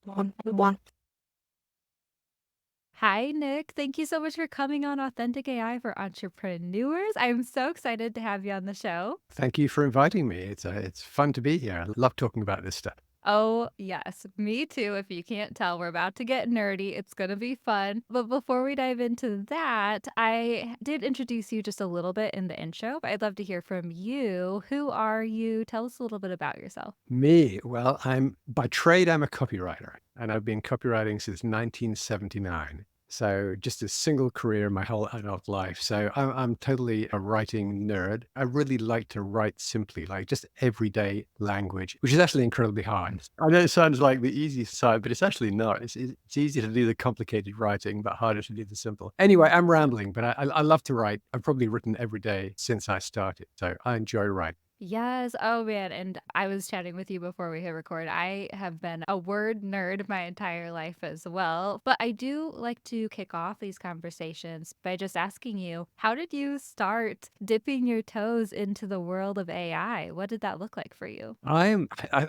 One. Hi, Nick. Thank you so much for coming on Authentic AI for Entrepreneurs. I'm so excited to have you on the show. Thank you for inviting me. It's fun to be here. I love talking about this stuff. Oh, yes, me too. If you can't tell, we're about to get nerdy. It's going to be fun. But before we dive into that, I did introduce you just a little bit in the intro, but I'd love to hear from you. Who are you? Tell us a little bit about yourself. Me, well, I'm by trade, I'm a copywriter, and I've been copywriting since 1979. So just a single career my whole adult life. So I'm totally a writing nerd. I really like to write simply, like just everyday language, which is actually incredibly hard. I know it sounds like the easy side, but it's actually not. It's easy to do the complicated writing, but harder to do the simple. Anyway, I'm rambling, but I love to write. I've probably written every day since I started. So I enjoy writing. Yes. Oh, man. And I was chatting with you before we hit record. I have been a word nerd my entire life as well. But I do like to kick off these conversations by just asking you, how did you start dipping your toes into the world of AI? What did that look like for you? I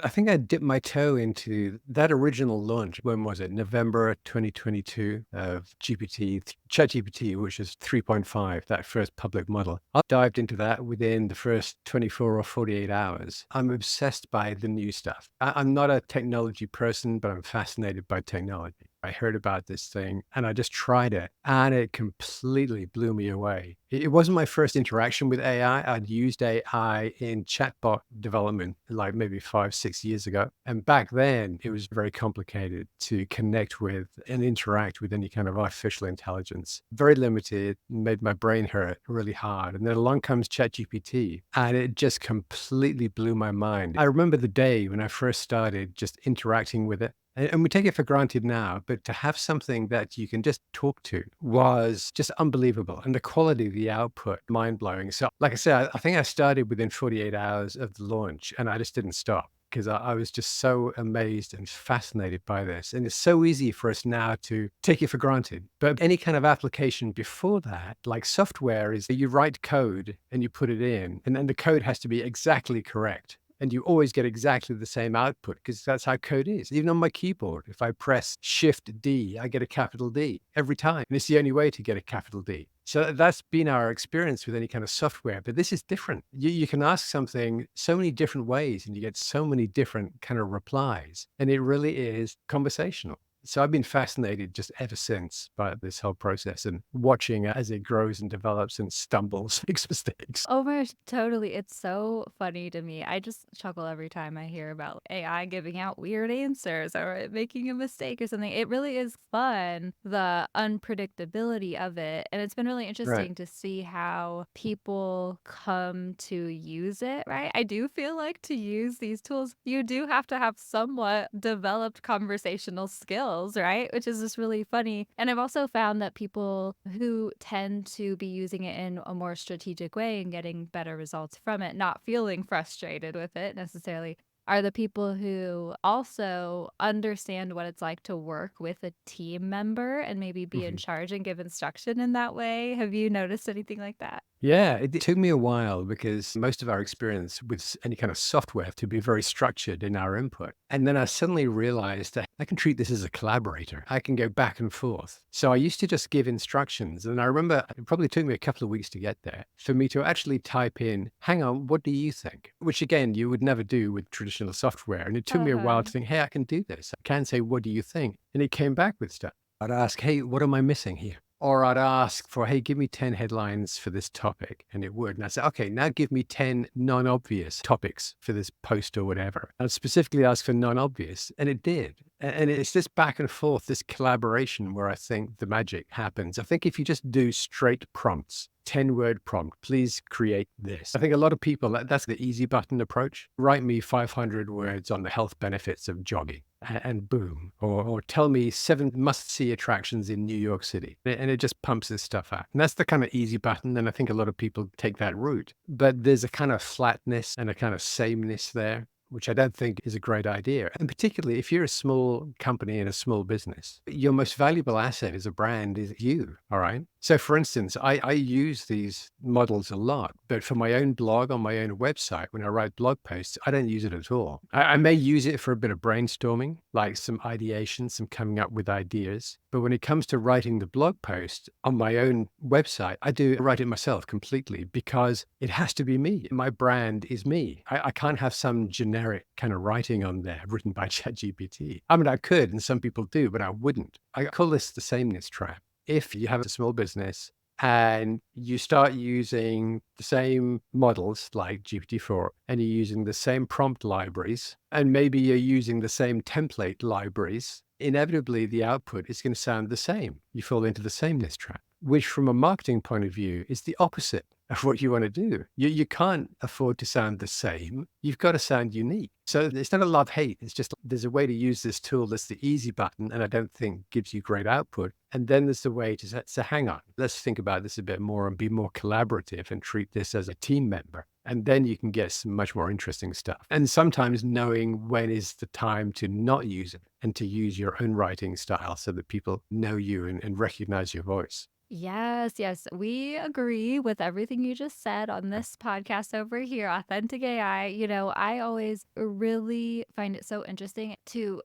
think I dipped my toe into that original launch. When was it? November 2022 of ChatGPT, which is 3.5, that first public model. I dived into that within the first 24 or 48 hours. I'm obsessed by the new stuff. I'm not a technology person, but I'm fascinated by technology. I heard about this thing and I just tried it and it completely blew me away. It wasn't my first interaction with AI. I'd used AI in chatbot development like maybe 5, 6 years ago. And back then it was very complicated to connect with and interact with any kind of artificial intelligence. Very limited, made my brain hurt really hard. And then along comes ChatGPT and it just completely blew my mind. I remember the day when I first started just interacting with it. And we take it for granted now, but to have something that you can just talk to was just unbelievable. And the quality of the output, mind blowing. So, like I said, I think I started within 48 hours of the launch and I just didn't stop because I was just so amazed and fascinated by this. And it's so easy for us now to take it for granted. But any kind of application before that, like software, is that you write code and you put it in, and then the code has to be exactly correct. And you always get exactly the same output because that's how code is. Even on my keyboard, if I press Shift D, I get a capital D every time. And it's the only way to get a capital D. So that's been our experience with any kind of software. But this is different. You can ask something so many different ways and you get so many different kind of replies. And it really is conversational. So I've been fascinated just ever since by this whole process and watching as it grows and develops and stumbles, makes mistakes. Oh my gosh, totally. It's so funny to me. I just chuckle every time I hear about AI giving out weird answers or it making a mistake or something. It really is fun, the unpredictability of it. And it's been really Right. interesting to see how people come to use it, right? I do feel like to use these tools, you do have to have somewhat developed conversational skills, right? Which is just really funny. And I've also found that people who tend to be using it in a more strategic way and getting better results from it, not feeling frustrated with it necessarily, are the people who also understand what it's like to work with a team member and maybe be in Mhm. charge and give instruction in that way. Have you noticed anything like that? Yeah, it took me a while because most of our experience with any kind of software to be very structured in our input. And then I suddenly realized that I can treat this as a collaborator. I can go back and forth. So I used to just give instructions. And I remember it probably took me a couple of weeks to get there for me to actually type in, hang on, what do you think? Which again, you would never do with traditional software. And it took me a while Uh-huh. to think, hey, I can do this. I can say, what do you think? And it came back with stuff. I'd ask, hey, what am I missing here? Or I'd ask for, hey, give me 10 headlines for this topic. And it would. And I'd say, okay, now give me 10 non obvious topics for this post or whatever. I'd specifically ask for non obvious. And it did. And it's this back and forth, this collaboration where I think the magic happens. I think if you just do straight prompts, 10-word prompt, please create this. I think a lot of people, that's the easy button approach. Write me 500 words on the health benefits of jogging and boom. Or tell me 7 must-see attractions in New York City. And it just pumps this stuff out. And that's the kind of easy button. And I think a lot of people take that route. But there's a kind of flatness and a kind of sameness there, which I don't think is a great idea. And particularly if you're a small company and a small business, your most valuable asset as a brand is you. All right. So, for instance, I use these models a lot, but for my own blog on my own website, when I write blog posts, I don't use it at all. I may use it for a bit of brainstorming, like some ideation, some coming up with ideas. But when it comes to writing the blog post on my own website, I write it myself completely because it has to be me. My brand is me. I can't have some generic kind of writing on there written by ChatGPT. I mean, I could, and some people do, but I wouldn't. I call this the sameness trap. If you have a small business and you start using the same models like GPT-4 and you're using the same prompt libraries, and maybe you're using the same template libraries, inevitably the output is going to sound the same. You fall into the sameness trap, which from a marketing point of view is the opposite of what you want to do. You can't afford to sound the same. You've got to sound unique. So it's not a love-hate. It's just there's a way to use this tool that's the easy button, and I don't think gives you great output. And then there's the way to say, hang on, let's think about this a bit more and be more collaborative and treat this as a team member. And then you can get some much more interesting stuff. And sometimes knowing when is the time to not use it and to use your own writing style so that people know you and recognize your voice. Yes, yes. We agree with everything you just said on this podcast over here, Authentic AI. I always really find it so interesting to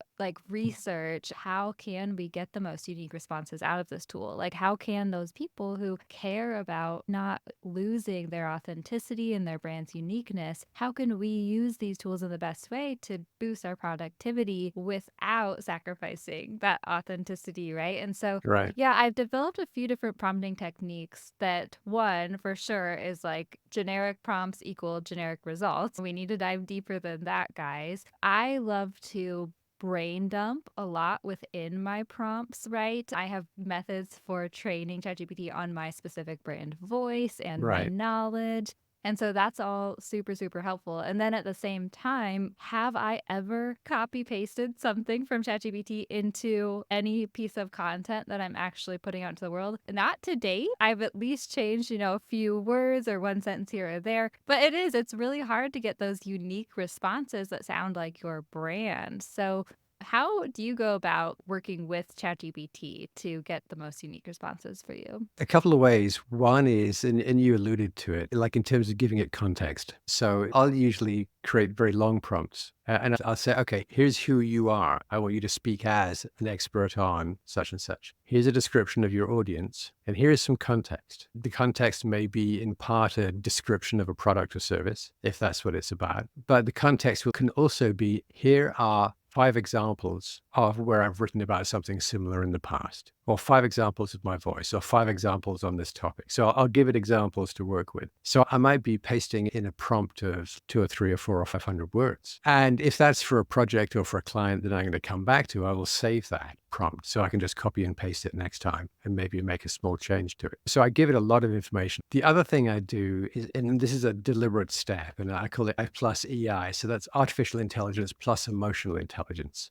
research how can we get the most unique responses out of this tool? Like how can those people who care about not losing their authenticity and their brand's uniqueness, how can we use these tools in the best way to boost our productivity without sacrificing that authenticity, right? And so Right. yeah, I've developed a few different prompting techniques that one for sure is like generic prompts equal generic results. We need to dive deeper than that, guys. I love to brain dump a lot within my prompts, right? I have methods for training ChatGPT on my specific brand voice and my Right. knowledge. And so that's all super, super helpful. And then at the same time, have I ever copy pasted something from ChatGPT into any piece of content that I'm actually putting out into the world? Not to date. I've at least changed, a few words or one sentence here or there. But it's really hard to get those unique responses that sound like your brand. So how do you go about working with ChatGPT to get the most unique responses for you? A couple of ways. One is, and you alluded to it, like in terms of giving it context. So I'll usually create very long prompts and I'll say, okay, here's who you are. I want you to speak as an expert on such and such. Here's a description of your audience, and here's some context. The context may be in part a description of a product or service, if that's what it's about. But the context can also be, here are 5 examples of where I've written about something similar in the past, or 5 examples of my voice, or 5 examples on this topic. So I'll give it examples to work with. So I might be pasting in a prompt of 2 or 3 or 4 or 500 words. And if that's for a project or for a client that I'm going to come back to, I will save that prompt so I can just copy and paste it next time and maybe make a small change to it. So I give it a lot of information. The other thing I do is, and this is a deliberate step, and I call it I plus EI. So that's artificial intelligence plus emotional intelligence.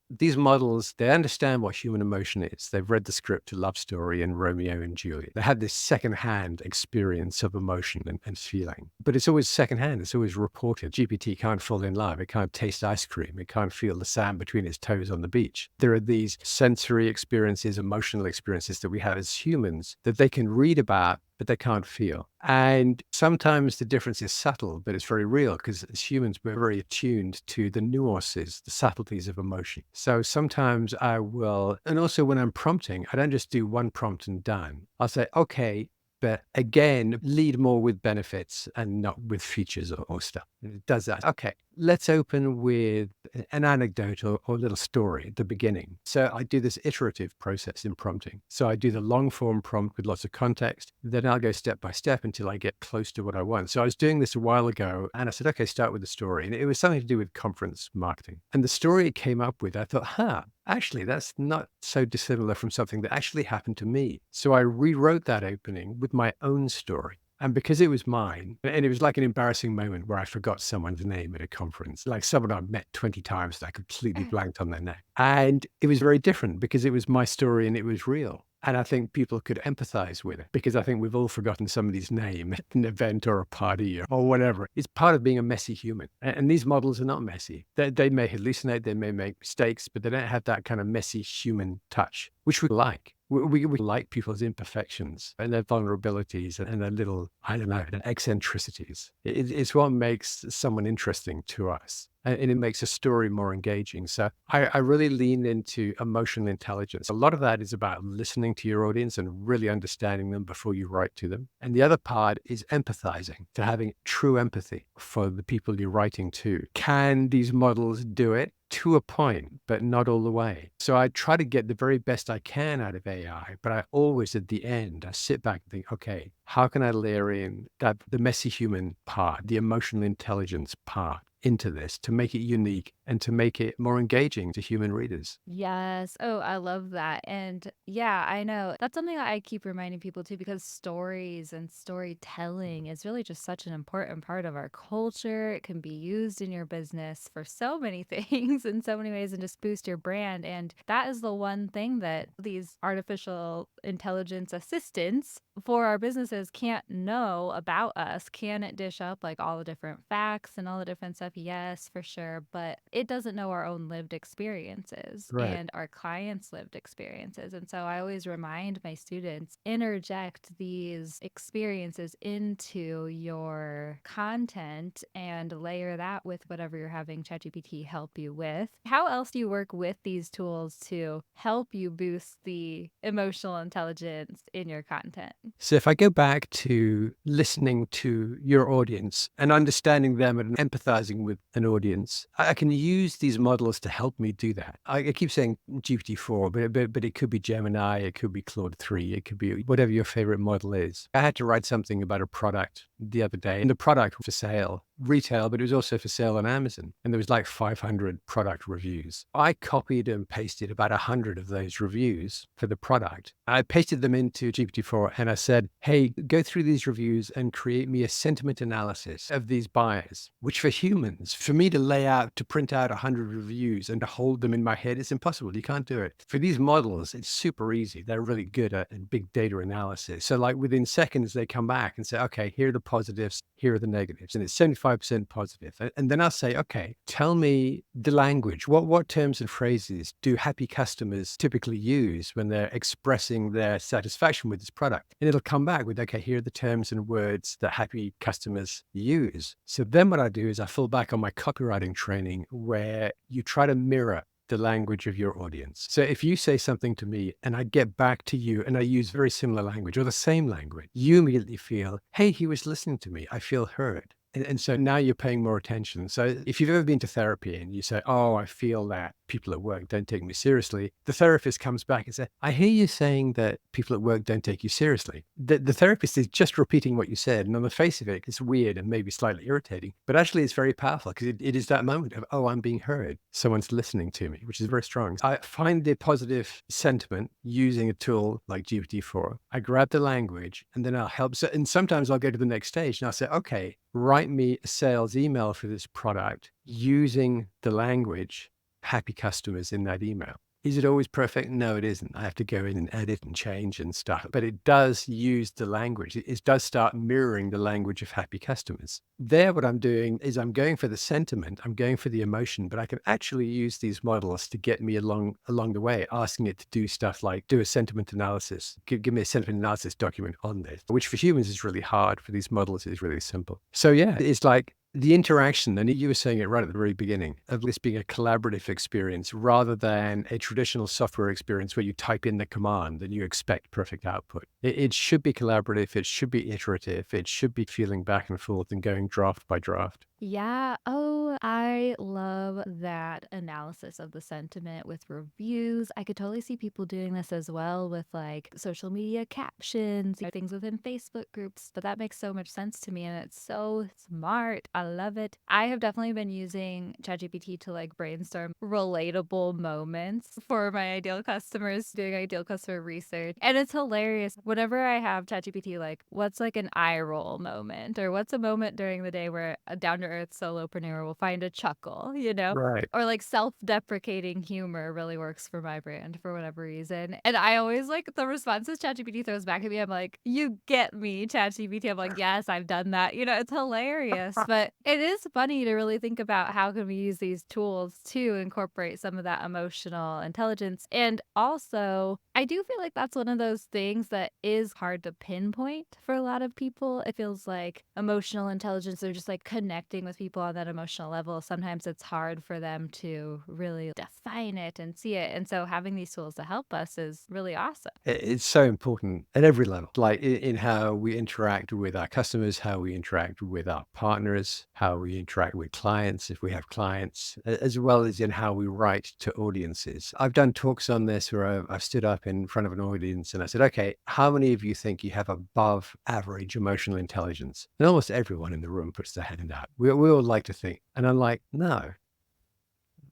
These models, they understand what human emotion is. They've read the script to Love Story and Romeo and Juliet. They had this secondhand experience of emotion and feeling, but it's always secondhand. It's always reported. GPT can't fall in love. It can't taste ice cream. It can't feel the sand between its toes on the beach. There are these sensory experiences, emotional experiences that we have as humans that they can read about, but they can't feel. And sometimes the difference is subtle, but it's very real because as humans, we're very attuned to the nuances, the subtleties of emotion. So sometimes I will, and also when I'm prompting, I don't just do one prompt and done. I'll say, okay, but again, lead more with benefits and not with features or stuff. And it does that. Okay, let's open with an anecdote or a little story at the beginning. So I do this iterative process in prompting. So I do the long form prompt with lots of context. Then I'll go step by step until I get close to what I want. So I was doing this a while ago and I said, okay, start with the story. And it was something to do with conference marketing. And the story it came up with, I thought, actually, that's not so dissimilar from something that actually happened to me. So I rewrote that opening with my own story. And because it was mine, and it was like an embarrassing moment where I forgot someone's name at a conference, like someone I'd met 20 times that I completely blanked on their name. And it was very different because it was my story and it was real. And I think people could empathize with it because I think we've all forgotten somebody's name at an event or a party or whatever. It's part of being a messy human. And these models are not messy. They may hallucinate, they may make mistakes, but they don't have that kind of messy human touch, which we like. We like people's imperfections and their vulnerabilities and their little, I don't know, their eccentricities. It's what makes someone interesting to us. And it makes a story more engaging. So I really lean into emotional intelligence. A lot of that is about listening to your audience and really understanding them before you write to them. And the other part is empathizing, to having true empathy for the people you're writing to. Can these models do it? To a point, but not all the way. So I try to get the very best I can out of AI, but I always, at the end, I sit back and think, okay, how can I layer in the messy human part, the emotional intelligence part into this to make it unique and to make it more engaging to human readers? Yes. Oh, I love that. And yeah, I know that's something that I keep reminding people too, because stories and storytelling is really just such an important part of our culture. It can be used in your business for so many things in so many ways and just boost your brand. And that is the one thing that these artificial intelligence assistants for our businesses can't know about us. Can it dish up like all the different facts and all the different stuff? Yes, for sure. But it doesn't know our own lived experiences Right. and our clients' lived experiences. And so I always remind my students, interject these experiences into your content and layer that with whatever you're having ChatGPT help you with. How else do you work with these tools to help you boost the emotional intelligence in your content? So if I go back to listening to your audience and understanding them and empathizing with an audience, I can use these models to help me do that. I keep saying GPT-4, but it could be Gemini, it could be Claude 3, it could be whatever your favorite model is. I had to write something about a product the other day, and the product was for sale, retail, but it was also for sale on Amazon. And there was like 500 product reviews. I copied and pasted about 100 of those reviews for the product. I pasted them into GPT-4 and I said, hey, go through these reviews and create me a sentiment analysis of these buyers, which for humans, for me to lay out, to print out 100 reviews and to hold them in my head, it's impossible. You can't do it. For these models, it's super easy. They're really good at big data analysis. So like within seconds, they come back and say, okay, here are the positives, here are the negatives. And it's 75% positive. And then I'll say, okay, tell me the language. What terms and phrases do happy customers typically use when they're expressing their satisfaction with this product? And it'll come back with, okay, here are the terms and words that happy customers use. So then what I do is I fall back on my copywriting training where you try to mirror the language of your audience. So if you say something to me and I get back to you and I use very similar language or the same language, you immediately feel, hey, he was listening to me. I feel heard. And so now you're paying more attention. So if you've ever been to therapy and you say, oh, I feel that people at work don't take me seriously, the therapist comes back and says, I hear you saying that people at work don't take you seriously. The therapist is just repeating what you said. And on the face of it, it's weird and maybe slightly irritating, but actually it's very powerful because it is that moment of, oh, I'm being heard. Someone's listening to me, which is very strong. I find the positive sentiment using a tool like GPT-4. I grab the language and then I'll help. So, and sometimes I'll go to the next stage and I'll say, okay, write me a sales email for this product using the language happy customers in that email. Is it always perfect? No, it isn't. I have to go in and edit and change and stuff, but it does use the language. It does start mirroring the language of happy customers. There, what I'm doing is I'm going for the sentiment, I'm going for the emotion, but I can actually use these models to get me along the way, asking it to do stuff like do a sentiment analysis, give me a sentiment analysis document on this, which for humans is really hard. For these models is really simple. So yeah, it's like the interaction, and you were saying it right at the very beginning, of this being a collaborative experience rather than a traditional software experience where you type in the command and you expect perfect output. It should be collaborative, it should be iterative, it should be feeling back and forth and going draft by draft. Yeah. Oh, I love that analysis of the sentiment with reviews. I could totally see people doing this as well with like social media captions, things within Facebook groups. But that makes so much sense to me and it's so smart. I love it. I have definitely been using ChatGPT to like brainstorm relatable moments for my ideal customers, doing ideal customer research. And it's hilarious. Whenever I have ChatGPT, like, what's like an eye roll moment or what's a moment during the day where a down to earth solopreneur will find a chuckle, you know? Right. Or like self-deprecating humor really works for my brand for whatever reason. And I always like the responses ChatGPT throws back at me. I'm like, you get me, ChatGPT. I'm like, yes, I've done that. You know, it's hilarious. But it is funny to really think about how can we use these tools to incorporate some of that emotional intelligence. And also, I do feel like that's one of those things that is hard to pinpoint for a lot of people. It feels like emotional intelligence or just like connecting with people on that emotional level. Sometimes it's hard for them to really define it and see it. And so having these tools to help us is really awesome. It's so important at every level, like in how we interact with our customers, how we interact with our partners, how we interact with clients, if we have clients, as well as in how we write to audiences. I've done talks on this where I've stood up in front of an audience and I said, okay, how many of you think you have above average emotional intelligence? And almost everyone in the room puts their hand out. We all like to think. And I'm like, no.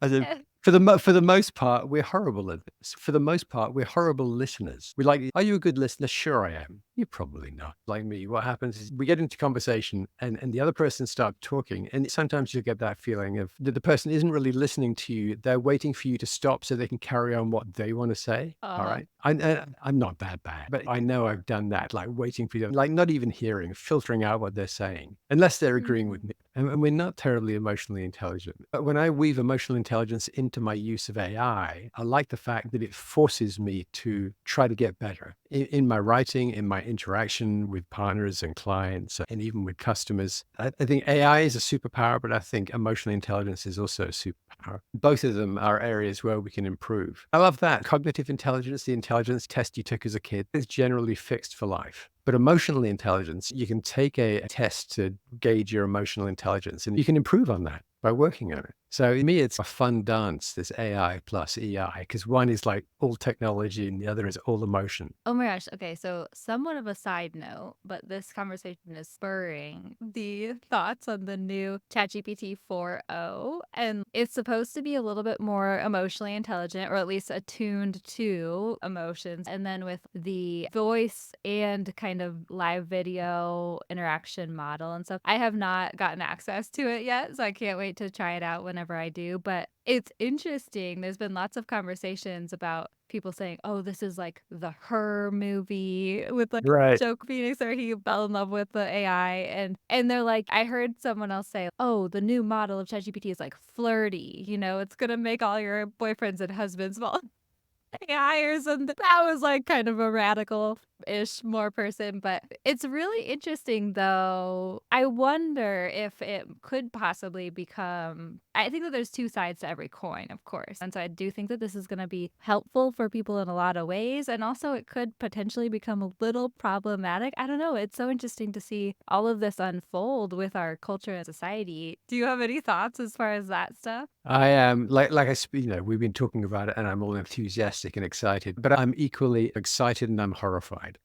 I said, Eh, for the most part, we're horrible at this. For the most part, we're horrible listeners. We like, are you a good listener? Sure, I am. You're probably not. Like me, what happens is we get into conversation and the other person starts talking. And sometimes you get that feeling of that the person isn't really listening to you. They're waiting for you to stop so they can carry on what they want to say. All Uh-huh. right. I'm not that bad, but I know I've done that, like waiting for you, like not even hearing, filtering out what they're saying, unless they're agreeing with Mhm. me. And we're not terribly emotionally intelligent. But when I weave emotional intelligence into my use of AI, I like the fact that it forces me to try to get better in my writing, in my interaction with partners and clients, and even with customers. I think AI is a superpower, but I think emotional intelligence is also a superpower. Both of them are areas where we can improve. I love that. Cognitive intelligence, the intelligence test you took as a kid, is generally fixed for life. But emotional intelligence, you can take a test to gauge your emotional intelligence and you can improve on that by working on it. So to me, it's a fun dance, this AI plus EI, because one is like all technology and the other is all emotion. Oh my gosh. Okay. So, somewhat of a side note, but this conversation is spurring the thoughts on the new ChatGPT 4.0. And it's supposed to be a little bit more emotionally intelligent, or at least attuned to emotions. And then with the voice and kind of live video interaction model and stuff, I have not gotten access to it yet. So, I can't wait to try it out whenever I do. But it's interesting. There's been lots of conversations about people saying, "Oh, this is like the Her movie with like Right. Joe Phoenix, or he fell in love with the AI." And they're like, I heard someone else say, "Oh, the new model of ChatGPT is like flirty. You know, it's gonna make all your boyfriends and husbands fall AI or something." That was like kind of a radical-ish more person, but it's really interesting though. I wonder if it could possibly become, I think that there's two sides to every coin, of course. And so I do think that this is gonna be helpful for people in a lot of ways. And also it could potentially become a little problematic. I don't know. It's so interesting to see all of this unfold with our culture and society. Do you have any thoughts as far as that stuff? I am we've been talking about it and I'm all enthusiastic and excited, but I'm equally excited and I'm horrified.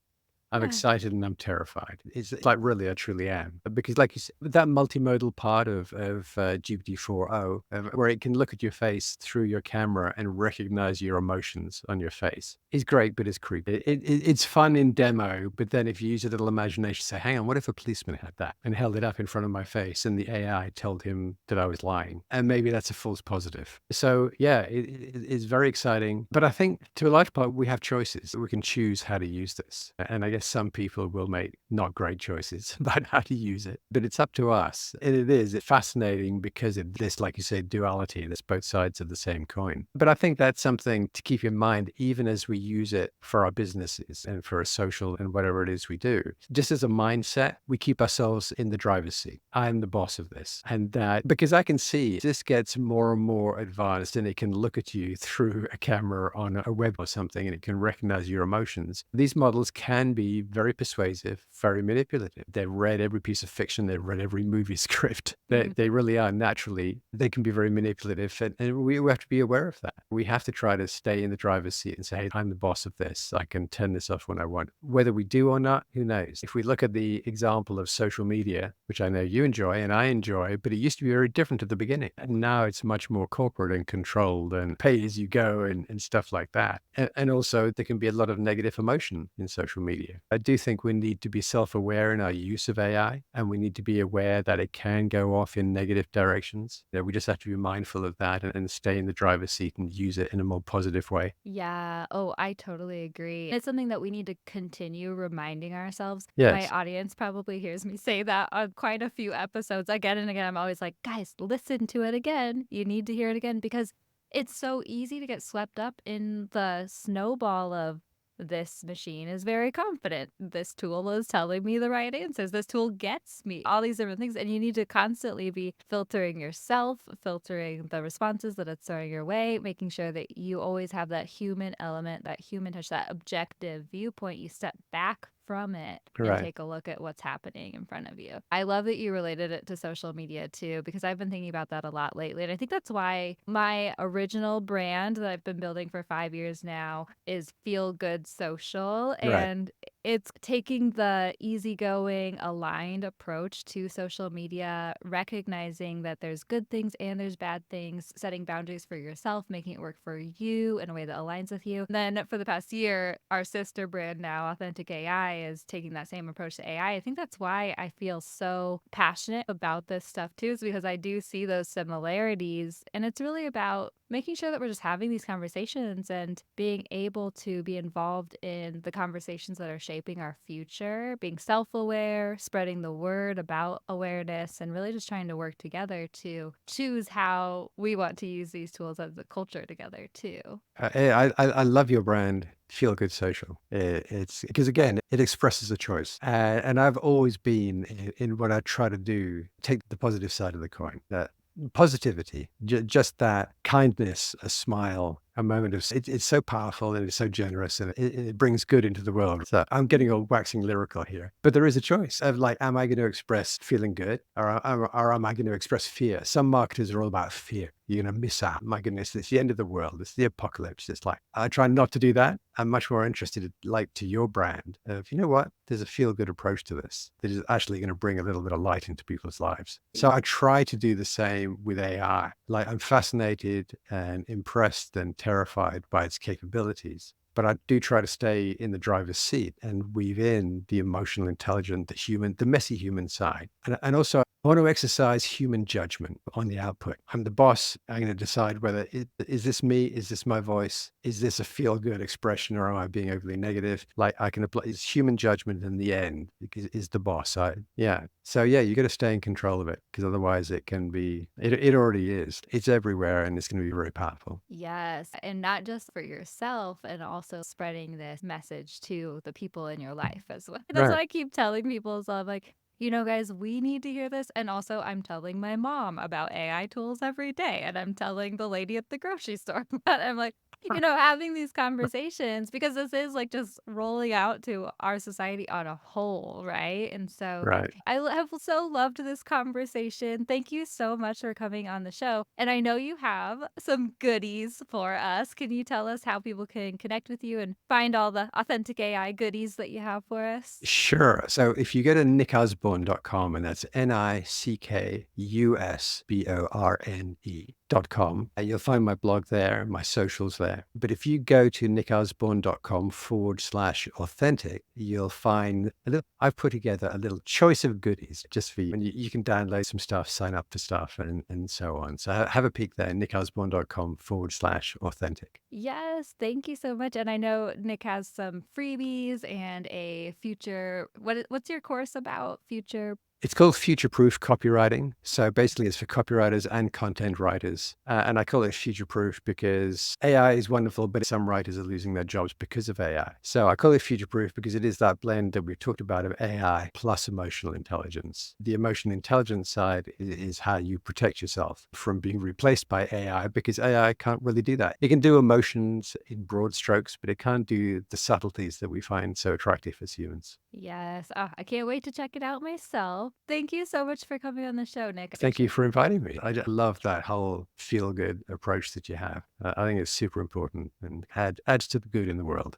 I'm excited and I'm terrified. It's like really, I truly am. Because like you said, that multimodal part of GPT-4o, where it can look at your face through your camera and recognize your emotions on your face is great, but it's creepy. It's fun in demo, but then if you use a little imagination, say, hang on, what if a policeman had that and held it up in front of my face and the AI told him that I was lying? And maybe that's a false positive. So yeah, it's very exciting. But I think to a large part, we have choices. We can choose how to use this. And I guess some people will make not great choices about how to use it, but it's up to us. And it's fascinating because of this, like you say, duality. There's both sides of the same coin. But I think that's something to keep in mind, even as we use it for our businesses and for a social and whatever it is we do. Just as a mindset, we keep ourselves in the driver's seat. I'm the boss of this. And that, because I can see this gets more and more advanced and it can look at you through a camera on a web or something and it can recognize your emotions. These models can be very persuasive, very manipulative. They've read every piece of fiction, they've read every movie script. They really are naturally, they can be very manipulative. And we have to be aware of that. We have to try to stay in the driver's seat and say, hey, I'm the boss of this. I can turn this off when I want. Whether we do or not, who knows? If we look at the example of social media, which I know you enjoy and I enjoy, but it used to be very different at the beginning. And now it's much more corporate and controlled and pay as you go and stuff like that. And also there can be a lot of negative emotion in social media. I do think we need to be self-aware in our use of AI, and we need to be aware that it can go off in negative directions. We just have to be mindful of that and stay in the driver's seat and use it in a more positive way. Yeah. Oh, I totally agree. It's something that we need to continue reminding ourselves. My Yes, audience probably hears me say that on quite a few episodes again and again. I'm always like, guys, listen to it again. You need to hear it again because it's so easy to get swept up in the snowball of this machine is very confident. This tool is telling me the right answers. This tool gets me all these different things. And you need to constantly be filtering yourself, filtering the responses that it's throwing your way, making sure that you always have that human element, that human touch, that objective viewpoint. You step back from it and right. take a look at what's happening in front of you. I love that you related it to social media too, because I've been thinking about that a lot lately. And I think that's why my original brand that I've been building for 5 years now is Feel Good Social. Right. And it's taking the easygoing, aligned approach to social media, recognizing that there's good things and there's bad things, setting boundaries for yourself, making it work for you in a way that aligns with you. Then for the past year, our sister brand now, Authentic AI, is taking that same approach to AI. I think that's why I feel so passionate about this stuff too, is because I do see those similarities. And it's really about making sure that we're just having these conversations and being able to be involved in the conversations that are shaping our future, being self aware, spreading the word about awareness, and really just trying to work together to choose how we want to use these tools as a culture together, too. I love your brand, Feel Good Social. It's because again, it expresses a choice, and I've always been in what I try to do, take the positive side of the coin. That positivity, just that kindness, a smile, a moment of it's so powerful and it's so generous and it brings good into the world. So I'm getting all waxing lyrical here, but there is a choice of like, am I going to express feeling good or am I going to express fear? Some marketers are all about fear. You're going to miss out. My goodness, it's the end of the world. It's the apocalypse. It's like, I try not to do that. I'm much more interested, like to your brand of, you know what, there's a feel good approach to this that is actually going to bring a little bit of light into people's lives. So I try to do the same with AI. Like I'm fascinated and impressed and terrified by its capabilities. But I do try to stay in the driver's seat and weave in the emotional, intelligent, the human, the messy human side. And also, I want to exercise human judgment on the output. I'm the boss. I'm going to decide whether is this me? Is this my voice? Is this a feel good expression or am I being overly negative? Like I can apply it's human judgment in the end is the boss. Yeah. So yeah, you got to stay in control of it because otherwise it can be, it already is. It's everywhere and it's going to be very powerful. Yes, and not just for yourself, and also spreading this message to the people in your life as well. That's what Right. I keep telling people is I'm like, guys, we need to hear this. And also, I'm telling my mom about AI tools every day, and I'm telling the lady at the grocery store. But I'm like, having these conversations because this is like just rolling out to our society on a whole, right? And so Right. have so loved this conversation. Thank you so much for coming on the show. And I know you have some goodies for us. Can you tell us how people can connect with you and find all the authentic AI goodies that you have for us? Sure. So if you go to nickosborne.com, and that's NICKUSBORNE.com, you'll find my blog there, my socials there. But if you go to nickosborne.com/authentic, you'll find I've put together a little choice of goodies just for you. And you can download some stuff, sign up for stuff, and so on. So have a peek there, nickosborne.com/authentic. Yes, thank you so much. And I know Nick has some freebies and a future what's your course about? Future. It's called future-proof copywriting. So basically, it's for copywriters and content writers. And I call it future-proof because AI is wonderful, but some writers are losing their jobs because of AI. So I call it future-proof because it is that blend that we've talked about of AI plus emotional intelligence. The emotional intelligence side is how you protect yourself from being replaced by AI because AI can't really do that. It can do emotions in broad strokes, but it can't do the subtleties that we find so attractive as humans. Yes. I can't wait to check it out myself. Thank you so much for coming on the show, Nick. Thank you Appreciate for inviting me. I just love that whole feel good approach that you have. I think it's super important and adds to the good in the world.